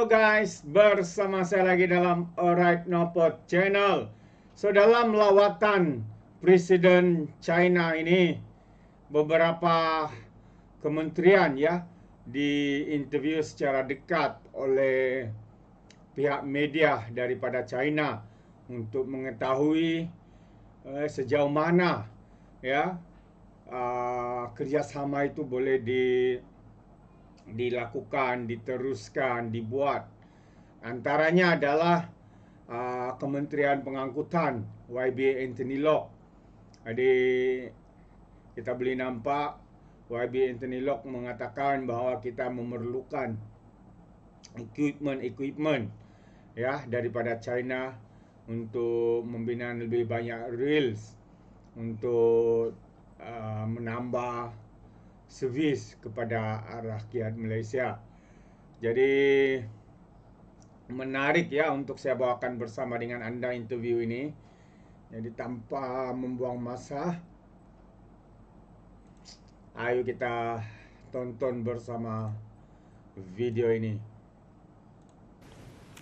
Halo guys, bersama saya lagi dalam ORAITNOPO channel. So dalam lawatan Presiden China ini, beberapa kementerian ya diinterview secara dekat oleh pihak media daripada China untuk mengetahui sejauh mana ya kerjasama itu boleh dilakukan, diteruskan, dibuat. Antaranya adalah Kementerian Pengangkutan YB Anthony Lok. Jadi kita boleh nampak YB Anthony Lok mengatakan bahawa kita memerlukan equipment ya daripada China untuk membina lebih banyak rails untuk menambah servis kepada rakyat Malaysia. Jadi menarik ya untuk saya bawakan bersama dengan anda interview ini. Jadi tanpa membuang masa, ayo kita tonton bersama video ini.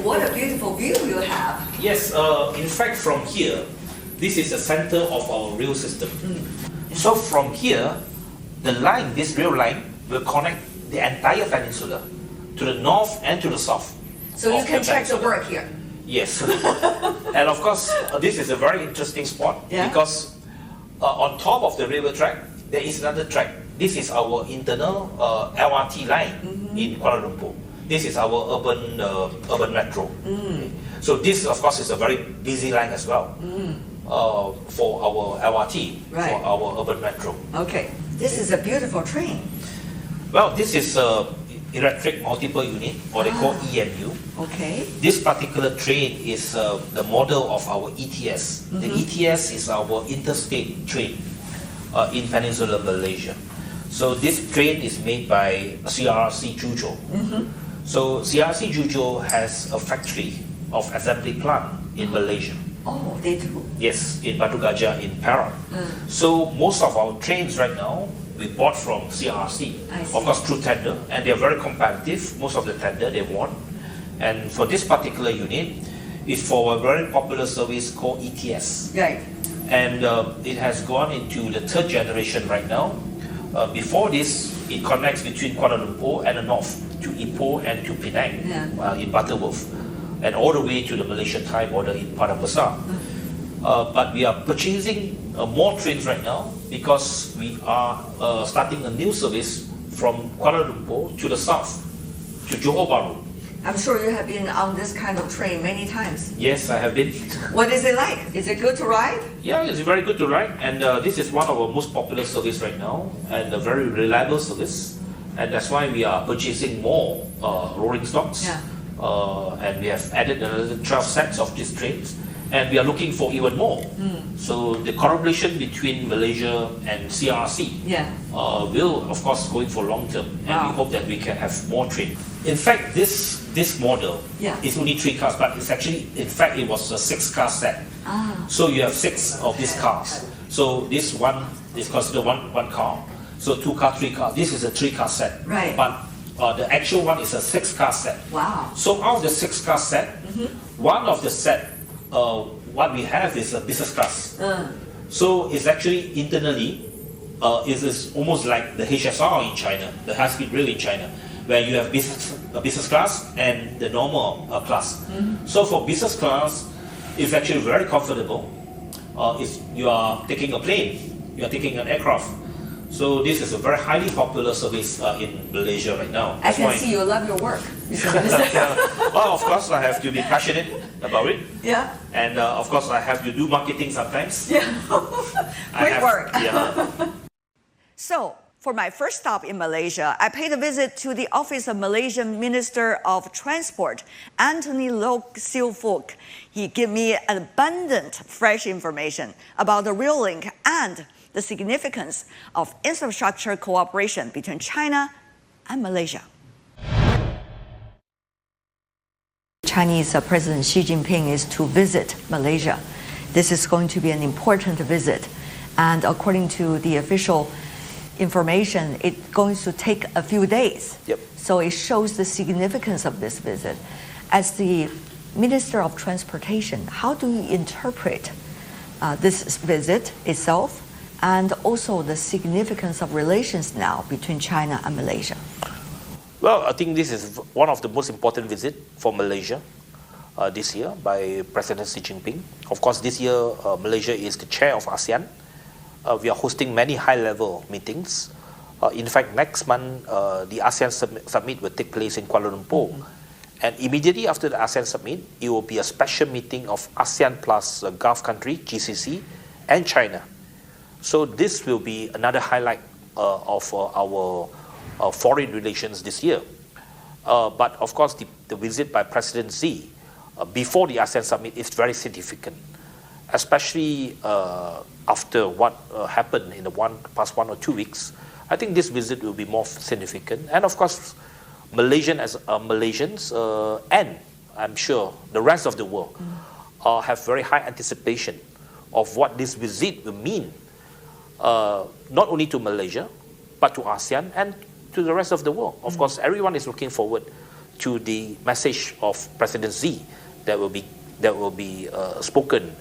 What a beautiful view you have. Yes, in fact from here, this is the center of our rail system. So from here, the line, this rail line, will connect the entire peninsula to the north and to the south. So you can check the work here. Yes. And of course, this is a very interesting spot because on top of the railway track, there is another track. This is our internal LRT line in Kuala Lumpur. This is our urban metro. So this, of course, is a very busy line as well for our LRT, for our urban metro. Okay. This is a beautiful train. Well, this is electric multiple unit, or they call EMU. Okay. This particular train is the model of our ETS. The ETS is our interstate train in Peninsular Malaysia. So this train is made by CRRC Juzhou. So CRRC Juzhou has a factory of assembly plant in Malaysia. Oh, they do? Yes, in Batu Gajah in Perak. So most of our trains right now, we bought from CRRC, of course through tender, and they're very competitive. Most of the tender they won. And for this particular unit, it's for a very popular service called ETS. Right. And it has gone into the third generation right now. Before this, it connects between Kuala Lumpur and the north to Ipoh and to Penang in Butterworth, and all the way to the Malaysian-Thai border in Padang Besar. But we are purchasing more trains right now because we are starting a new service from Kuala Lumpur to the south, to Johor Bahru. I'm sure you have been on this kind of train many times. Yes, I have been. What is it like? Is it good to ride? Yeah, it's very good to ride, and this is one of our most popular service right now, and a very reliable service, and that's why we are purchasing more rolling stocks. And we have added another 12 sets of these trains, and we are looking for even more. So the collaboration between Malaysia and CRRC will, of course, going for long term, and we hope that we can have more trains. In fact, this model is only 3 cars, but it's actually, in fact, it was a 6-car set. So you have 6 of these cars. So this one is considered one car. So 2 car, 3 cars. This is a 3-car set. Right. But the actual one is a 6-car set. Wow. So out of the 6-car set, one of the set, what we have is a business class. So it's actually internally, it is almost like the HSR in China, the high-speed rail in China, where you have business class and the normal class. So for business class, it's actually very comfortable. If you are taking a plane, you are taking an aircraft. So this is a very highly popular service in Malaysia right now. I can see you love your work. Well, of course, I have to be passionate about it. Yeah. And of course, I have to do marketing sometimes. Yeah. Great work. So, for my first stop in Malaysia, I paid a visit to the office of Malaysian Minister of Transport, Anthony Lok Silfuk. He gave me abundant, fresh information about the rail link and the significance of infrastructure cooperation between China and Malaysia. Chinese President Xi Jinping is to visit Malaysia. This is going to be an important visit. And according to the official information, it's going to take a few days. Yep. So it shows the significance of this visit. As the Minister of Transportation, how do you interpret this visit itself and also the significance of relations now between China and Malaysia? Well, I think this is one of the most important visits for Malaysia this year by President Xi Jinping. Of course, this year Malaysia is the chair of ASEAN. We are hosting many high-level meetings. In fact, next month, the ASEAN Summit will take place in Kuala Lumpur. And immediately after the ASEAN Summit, it will be a special meeting of ASEAN plus Gulf country, GCC, and China. So this will be another highlight of our foreign relations this year. But of course, the visit by President Xi before the ASEAN Summit is very significant, especially after what happened in the past 1 or 2 weeks. I think this visit will be more significant. And of course, Malaysians and I'm sure the rest of the world have very high anticipation of what this visit will mean, not only to Malaysia, but to ASEAN and to the rest of the world. Of course, everyone is looking forward to the message of President Xi that will be spoken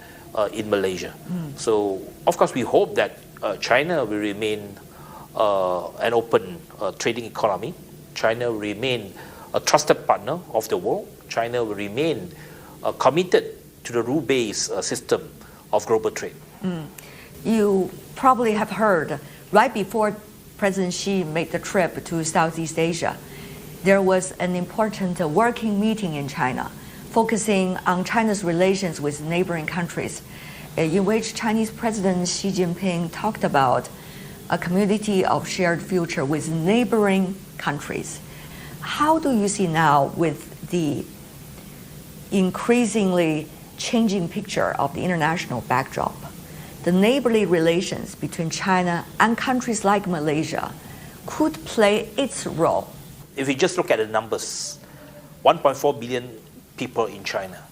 in Malaysia. So, of course, we hope that China will remain an open trading economy. China will remain a trusted partner of the world. China will remain committed to the rule-based system of global trade. You probably have heard, right before President Xi made the trip to Southeast Asia, there was an important working meeting in China, focusing on China's relations with neighboring countries, in which Chinese President Xi Jinping talked about a community of shared future with neighboring countries. How do you see now, with the increasingly changing picture of the international backdrop, the neighborly relations between China and countries like Malaysia could play its role? If you just look at the numbers, 1.4 billion people in China,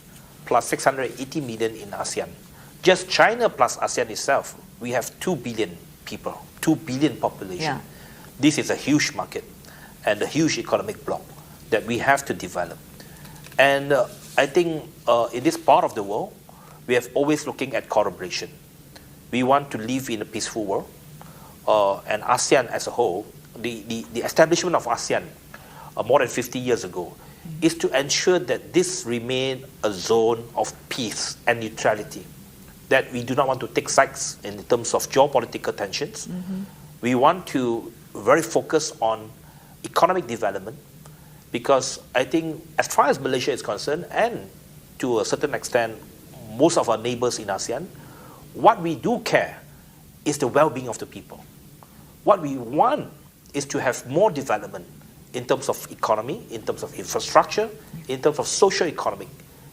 plus 680 million in ASEAN. Just China plus ASEAN itself, we have 2 billion people, 2 billion population. Yeah. This is a huge market and a huge economic bloc that we have to develop. And I think in this part of the world, we have always looking at collaboration. We want to live in a peaceful world, and ASEAN as a whole, the establishment of ASEAN more than 50 years ago is to ensure that this remain a zone of peace and neutrality, that we do not want to take sides in terms of geopolitical tensions. We want to very focus on economic development, because I think as far as Malaysia is concerned, and to a certain extent most of our neighbors in ASEAN, what we do care is the well-being of the people. What we want is to have more development in terms of economy, in terms of infrastructure, in terms of social economic.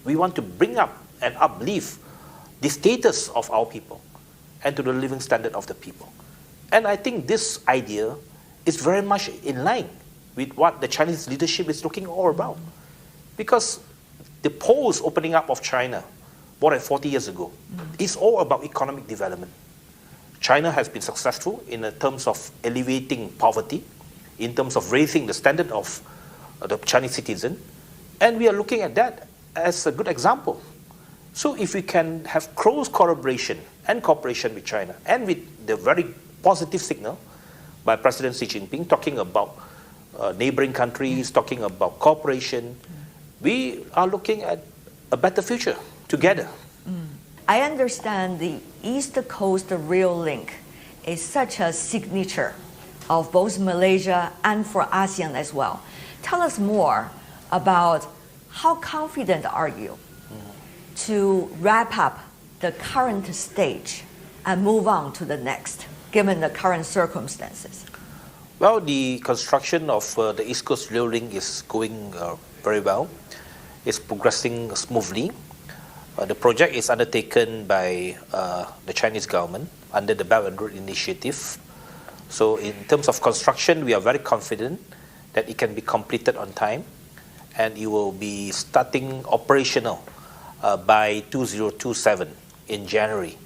We want to bring up and uplift the status of our people and to the living standard of the people. And I think this idea is very much in line with what the Chinese leadership is looking all about. Because the post-opening up of China more than 40 years ago is all about economic development. China has been successful in terms of alleviating poverty, in terms of raising the standard of the Chinese citizen, and we are looking at that as a good example. So if we can have close collaboration and cooperation with China, and with the very positive signal by President Xi Jinping talking about neighboring countries, talking about cooperation, we are looking at a better future together. I understand the East Coast Rail Link is such a signature of both Malaysia and for ASEAN as well. Tell us more about how confident are you to wrap up the current stage and move on to the next, given the current circumstances? Well, the construction of the East Coast Rail Link is going very well. It's progressing smoothly. The project is undertaken by the Chinese government under the Belt and Road Initiative. So in terms of construction, we are very confident that it can be completed on time, and it will be starting operational by 2027 in January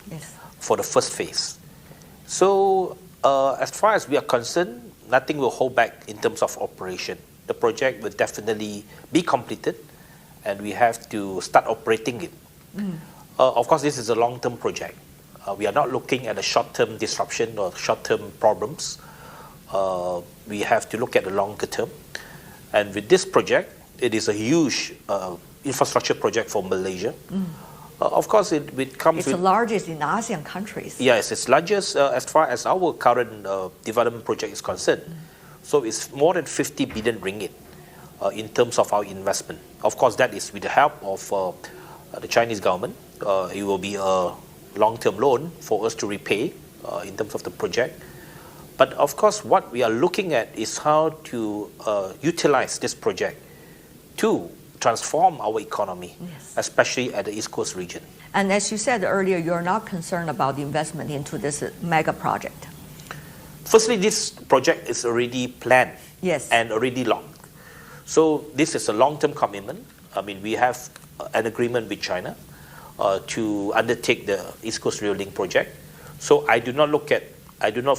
for the first phase. So As far as we are concerned, nothing will hold back in terms of operation. The project will definitely be completed and we have to start operating it. Of course, this is a long-term project. We are not looking at a short-term disruption or short-term problems. We have to look at the longer term. And with this project, it is a huge infrastructure project for Malaysia. Of course, it comes It's with... the largest in ASEAN countries. Yes, it's largest as far as our current development project is concerned. So it's more than 50 billion ringgit in terms of our investment. Of course, that is with the help of the Chinese government. It will be a long-term loan for us to repay in terms of the project. But of course, what we are looking at is how to utilize this project to transform our economy, especially at the East Coast region. And as you said earlier, you're not concerned about the investment into this mega project. Firstly, this project is already planned and already locked. So this is a long-term commitment. I mean, we have an agreement with China to undertake the East Coast Rail Link project. So I do not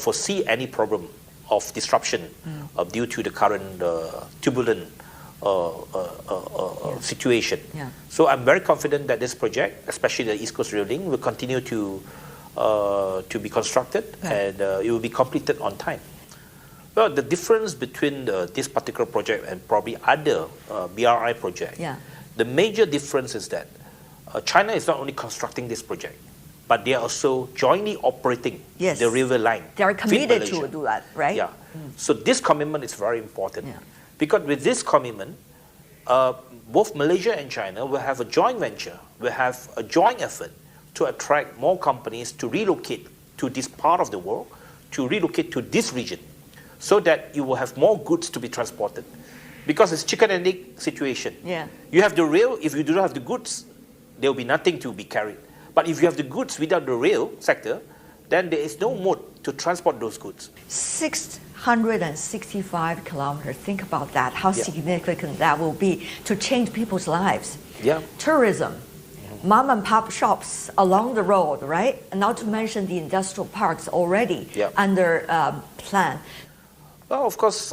foresee any problem of disruption due to the current turbulent situation. So I'm very confident that this project, especially the East Coast Rail Link, will continue to be constructed and it will be completed on time. Well, the difference between this particular project and probably other BRI projects, the major difference is that China is not only constructing this project, but they are also jointly operating the river line. They are committed to do that, right? Yeah. So this commitment is very important. Because with this commitment, both Malaysia and China will have a joint venture, will have a joint effort to attract more companies to relocate to this part of the world, to relocate to this region, so that you will have more goods to be transported. Because it's chicken and egg situation. You have the rail, if you do not have the goods, there will be nothing to be carried. But if you have the goods without the rail sector, then there is no mode to transport those goods. 665 kilometers, think about that, how significant that will be to change people's lives. Tourism, mom and pop shops along the road, right? And not to mention the industrial parks already under plan. Well, of course,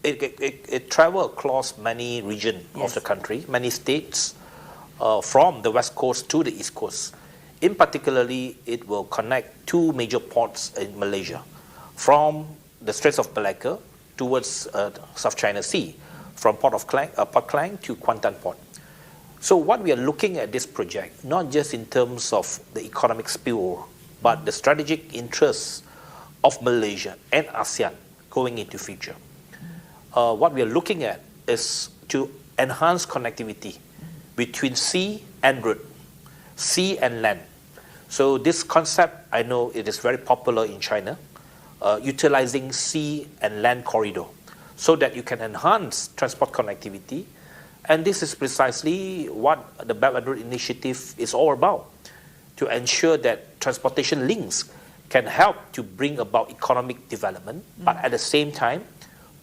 it travels across many regions of the country, many states, from the west coast to the east coast. In particularly, it will connect two major ports in Malaysia, from the Straits of Malacca towards South China Sea, from Port Klang to Kuantan Port. So what we are looking at this project, not just in terms of the economic spill, but the strategic interests of Malaysia and ASEAN going into future. What we are looking at is to enhance connectivity between sea and road, sea and land. So this concept, I know it is very popular in China, utilizing sea and land corridor so that you can enhance transport connectivity. And this is precisely what the Belt and Road Initiative is all about, to ensure that transportation links can help to bring about economic development, but at the same time,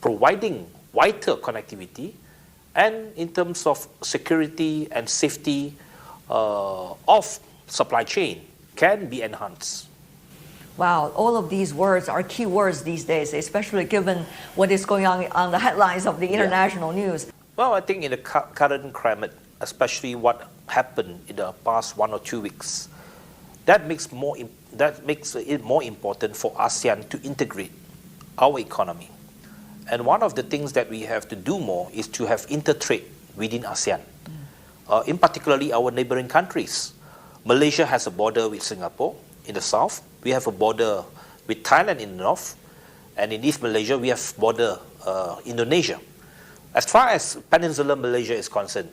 providing vital connectivity and in terms of security and safety of supply chain can be enhanced. Wow, all of these words are key words these days, especially given what is going on the headlines of the international news. Well, I think in the current climate, especially what happened in the past 1 or 2 weeks, that makes it more important for ASEAN to integrate our economy. And one of the things that we have to do more is to have intertrade within ASEAN, in particularly our neighboring countries. Malaysia has a border with Singapore in the south. We have a border with Thailand in the north. And in East Malaysia, we have border Indonesia. As far as Peninsular Malaysia is concerned,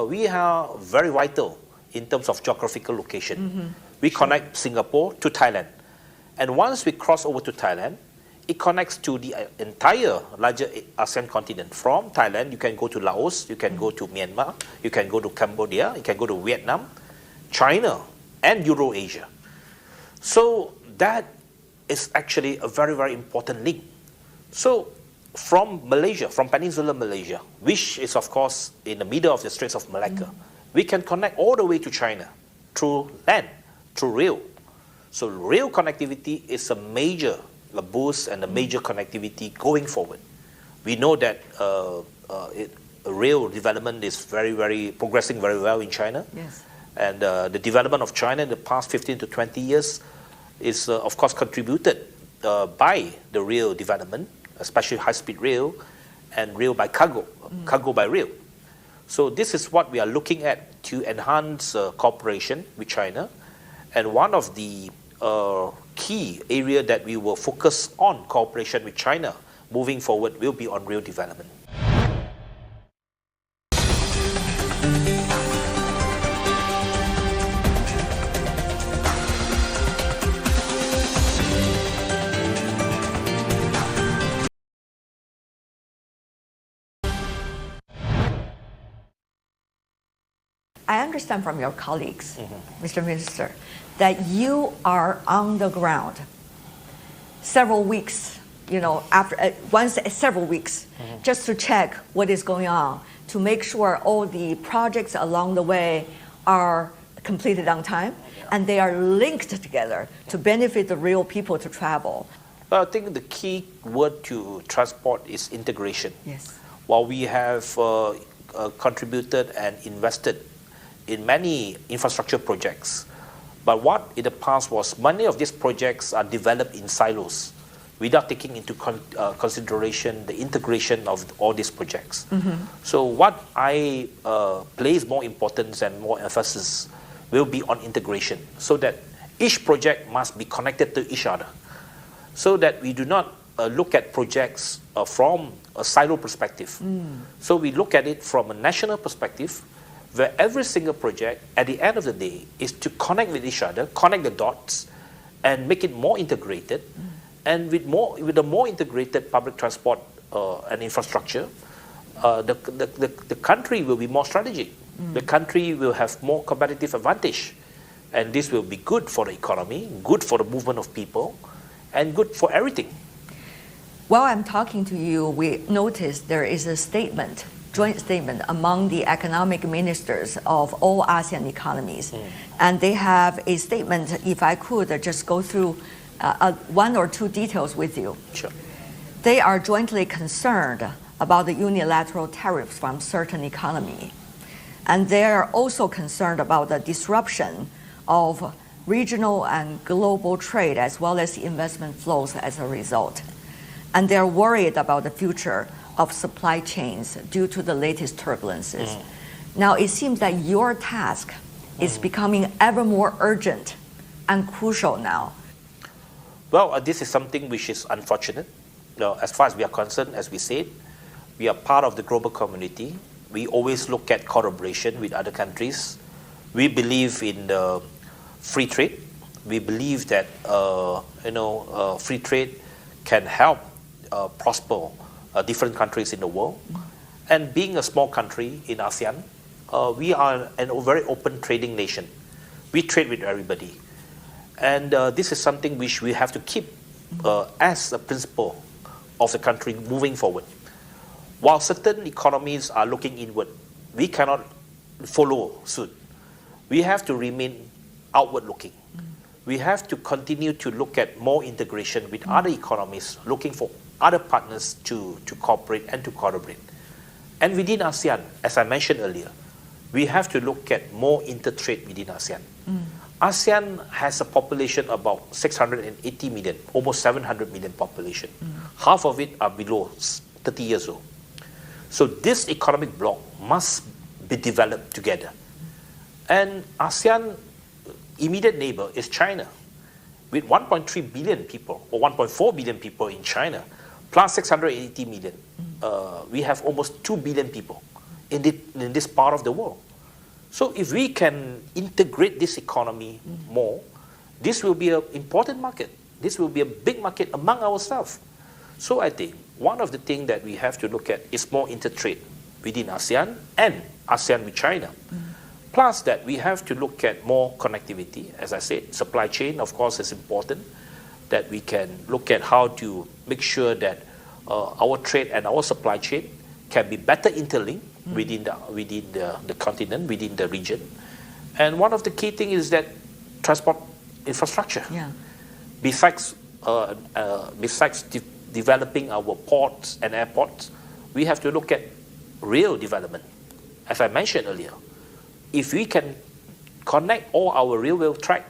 we are very vital in terms of geographical location. We connect Singapore to Thailand. And once we cross over to Thailand, it connects to the entire larger ASEAN continent. From Thailand, you can go to Laos, you can go to Myanmar, you can go to Cambodia, you can go to Vietnam, China, and Eurasia. So that is actually a very, very important link. So from Malaysia, from Peninsular Malaysia, which is of course in the middle of the Straits of Malacca, we can connect all the way to China through land, through rail. So rail connectivity is a major a boost and a major connectivity going forward. We know that rail development is progressing very well in China. Yes. And the development of China in the past 15 to 20 years is, of course, contributed by the rail development, especially high-speed rail and rail by cargo, cargo by rail. So this is what we are looking at to enhance cooperation with China. And one of the key area that we will focus on cooperation with China moving forward will be on rail development. I understand from your colleagues, Mr. Minister, that you are on the ground several weeks, after once several weeks, just to check what is going on, to make sure all the projects along the way are completed on time and they are linked together to benefit the real people to travel. Well, I think the key word to transport is integration. Yes. While we have contributed and invested in many infrastructure projects, but what in the past was many of these projects are developed in silos without taking into consideration the integration of all these projects. So what I place more importance and more emphasis will be on integration, so that each project must be connected to each other, so that we do not look at projects from a silo perspective. So we look at it from a national perspective, where every single project, at the end of the day, is to connect with each other, connect the dots, and make it more integrated. And with a more integrated public transport and infrastructure, the country will be more strategic. The country will have more competitive advantage. And this will be good for the economy, good for the movement of people, and good for everything. While I'm talking to you, we noticed there is a statement, joint statement among the economic ministers of all ASEAN economies. And they have a statement, if I could just go through one or two details with you. Sure. They are jointly concerned about the unilateral tariffs from certain economies. And they are also concerned about the disruption of regional and global trade as well as investment flows as a result. And they're worried about the future of supply chains due to the latest turbulences. Now, it seems that your task is becoming ever more urgent and crucial now. Well, this is something which is unfortunate. As far as we are concerned, as we said, we are part of the global community. We always look at collaboration with other countries. We believe in the free trade. We believe that free trade can help prosper different countries in the world. And being a small country in ASEAN, we are a very open trading nation. We trade with everybody. And this is something which we have to keep as a principle of the country moving forward. While certain economies are looking inward, we cannot follow suit. We have to remain outward looking. We have to continue to look at more integration with other economies, looking for other partners to cooperate and to collaborate. And within ASEAN, as I mentioned earlier, we have to look at more intertrade within ASEAN. ASEAN has a population about 680 million, almost 700 million population. Half of it are below 30 years old. So this economic bloc must be developed together. And ASEAN immediate neighbor is China, with 1.3 billion people, or 1.4 billion people in China, plus 680 million. We have almost 2 billion people in this part of the world. So if we can integrate this economy more, this will be an important market. This will be a big market among ourselves. So I think one of the things that we have to look at is more intertrade within ASEAN and ASEAN with China. Plus that we have to look at more connectivity. As I said, supply chain, of course, is important, that we can look at how to make sure that our trade and our supply chain can be better interlinked within the continent, within the region. And one of the key things is that transport infrastructure. Yeah. Besides besides developing our ports and airports, we have to look at rail development. As I mentioned earlier, if we can connect all our railway track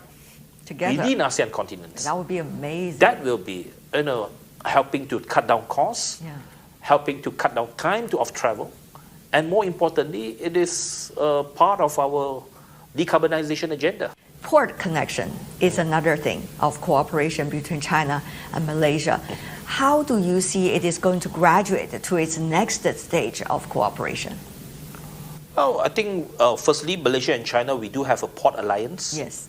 Together. within ASEAN continents, That would be amazing. that will be, helping to cut down costs, helping to cut down time of travel, and more importantly, it is part of our decarbonization agenda. Port connection is another thing of cooperation between China and Malaysia. How do you see it is going to graduate to its next stage of cooperation? Well, I think firstly, Malaysia and China, we do have a port alliance. Yes.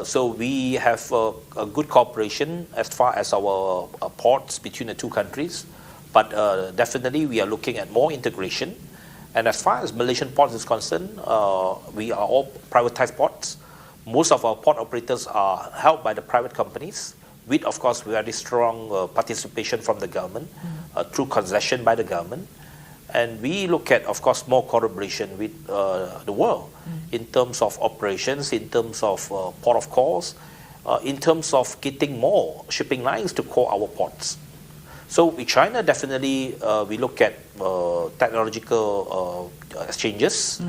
So we have a good cooperation as far as our ports between the two countries. But definitely we are looking at more integration. And as far as Malaysian ports is concerned, we are all privatized ports. Most of our port operators are held by the private companies, with, of course, very strong participation from the government, through concession by the government. And we look at, of course, more collaboration with the world in terms of operations, in terms of port of calls, in terms of getting more shipping lines to call our ports. So with China, definitely we look at technological exchanges,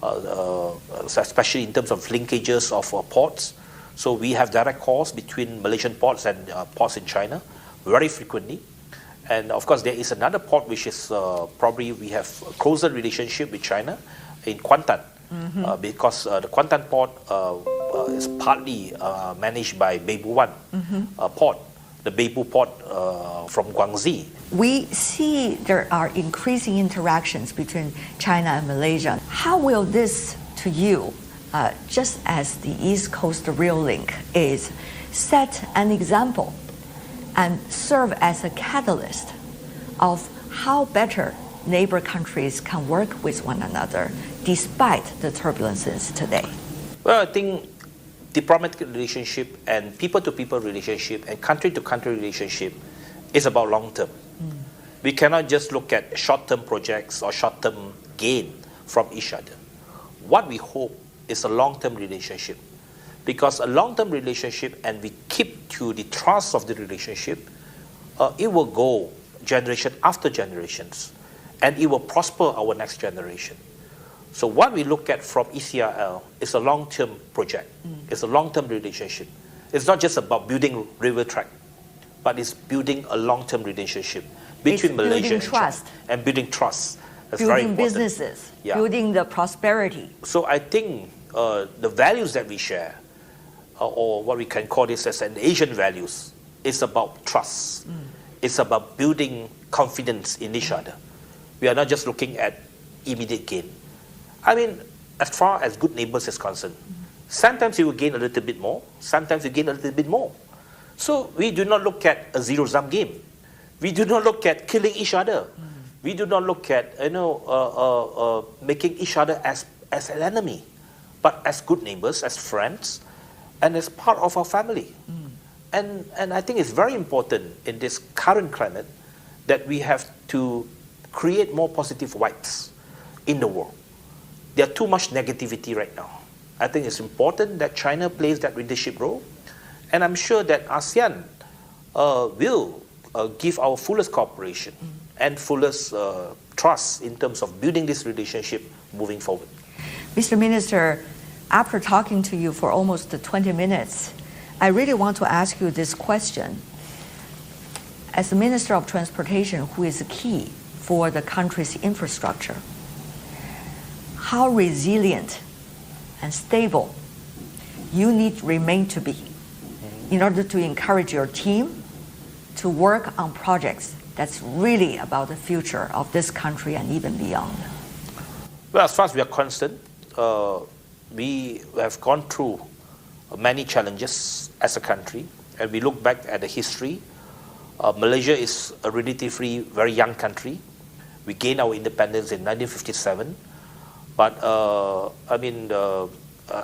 especially in terms of linkages of ports. So we have direct calls between Malaysian ports and ports in China very frequently. And of course, there is another port which is probably we have a closer relationship with China in Kuantan, because the Kuantan port is partly managed by Beibu One port, the Beibu port from Guangxi. We see there are increasing interactions between China and Malaysia. How will this, to you, just as the East Coast Rail Link is, set an example and serve as a catalyst of how better neighbor countries can work with one another despite the turbulences today? Well, I think diplomatic relationship and people-to-people relationship and country-to-country relationship is about long-term. We cannot just look at short-term projects or short-term gain from each other. What we hope is a long-term relationship. Because a long-term relationship, and we keep to the trust of the relationship, it will go generation after generations, and it will prosper our next generation. So what we look at from ECRL is a long-term project. It's a long-term relationship. It's not just about building railway track, but it's building a long-term relationship between Malaysia and trust. China, and building trust. That's Building very important. businesses, Yeah. building the prosperity. So I think the values that we share, or what we can call this as an Asian values, is about trust. It's about building confidence in each other. We are not just looking at immediate gain. I mean, as far as good neighbors is concerned, sometimes you will gain a little bit more, sometimes you gain a little bit more. So we do not look at a zero-sum game. We do not look at killing each other. We do not look at making each other as an enemy, but as good neighbors, as friends, and as part of our family. And I think it's very important in this current climate that we have to create more positive vibes in the world. There's too much negativity right now. I think it's important that China plays that leadership role, and I'm sure that ASEAN will give our fullest cooperation and fullest trust in terms of building this relationship moving forward. Mr. Minister, after talking to you for almost 20 minutes, I really want to ask you this question. As the Minister of Transportation, who is key for the country's infrastructure, how resilient and stable you need to remain to be in order to encourage your team to work on projects that's really about the future of this country and even beyond? Well, as far as we are concerned, we have gone through many challenges as a country, and we look back at the history. Malaysia is a relatively very young country. We gained our independence in 1957, but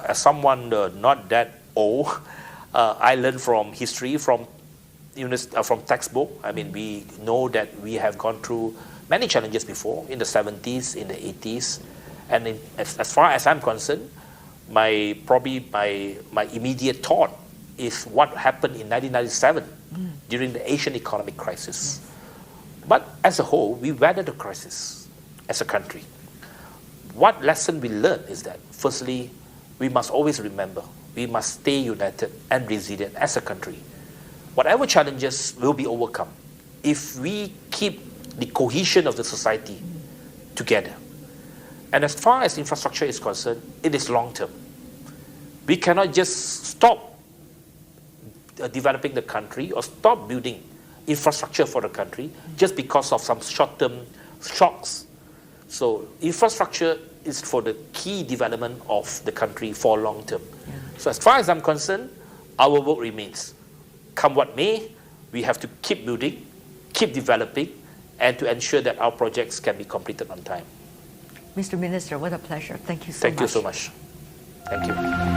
as someone not that old, I learned from history, from textbook. I mean, we know that we have gone through many challenges before, in the 70s, in the 80s, and as far as I'm concerned, my immediate thought is what happened in 1997 during the Asian economic crisis. But as a whole, we weathered the crisis as a country. What lesson we learned is that, firstly, we must always remember, we must stay united and resilient as a country. Whatever challenges will be overcome if we keep the cohesion of the society together. And as far as infrastructure is concerned, it is long-term. We cannot just stop developing the country or stop building infrastructure for the country just because of some short-term shocks. So infrastructure is for the key development of the country for long-term. Yeah. So as far as I'm concerned, our work remains. Come what may, we have to keep building, keep developing, and to ensure that our projects can be completed on time. Mr. Minister, what a pleasure. Thank you so much. Thank you so much. Thank you.